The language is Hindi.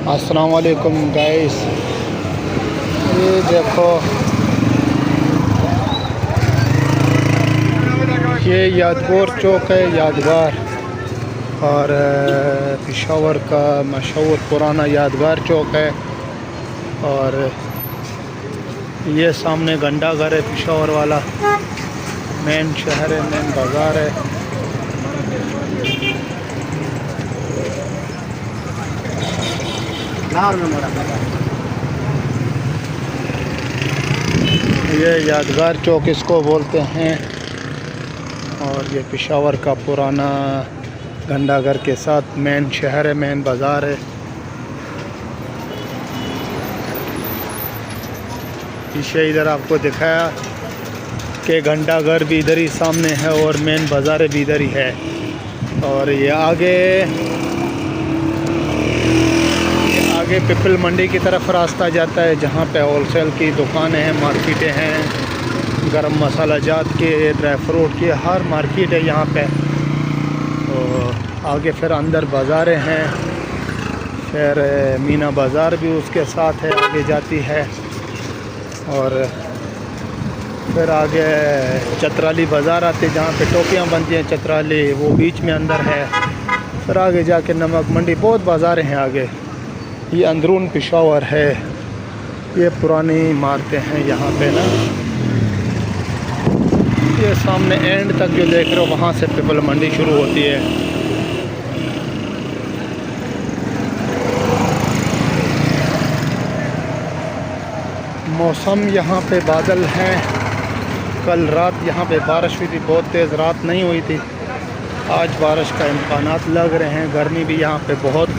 अस्सलाम वालेकुम गाइस, ये देखो, ये यादगार चौक है। यादगार और पेशावर का मशहूर पुराना यादगार चौक है। और ये सामने घंटा घर है, पेशावर वाला मेन शहर है, मेन बाज़ार है। ये यादगार चौक इसको बोलते हैं। और ये पेशावर का पुराना घंटाघर के साथ मेन शहर है, मेन बाज़ार है। पीछे इधर आपको दिखाया कि घंटाघर भी इधर ही सामने है और मेन बाज़ार भी इधर ही है। और ये आगे पिपल मंडी की तरफ रास्ता जाता है, जहाँ पे होलसेल की दुकानें हैं, मार्केटें हैं, गरम मसाला जात के, ड्राई फ्रूट की हर मार्केट है यहाँ पे। तो आगे फिर अंदर बाज़ारें हैं, फिर मीना बाज़ार भी उसके साथ है, आगे जाती है। और फिर आगे चतराली बाज़ार आते हैं, जहाँ पे टोपियाँ बनती हैं, चतराली वो बीच में अंदर है। फिर आगे जाके नमक मंडी, बहुत बाज़ारें हैं आगे। ये अंदरून पेशावर है। ये पुरानी इमारतें हैं यहाँ पे ना। ये सामने एंड तक जो देख रहे हो, वहाँ से पिपल मंडी शुरू होती है। मौसम यहाँ पे बादल हैं। कल रात यहाँ पे बारिश हुई थी, बहुत तेज़ रात नहीं हुई थी। आज बारिश का इम्कानात लग रहे हैं। गर्मी भी यहाँ पे बहुत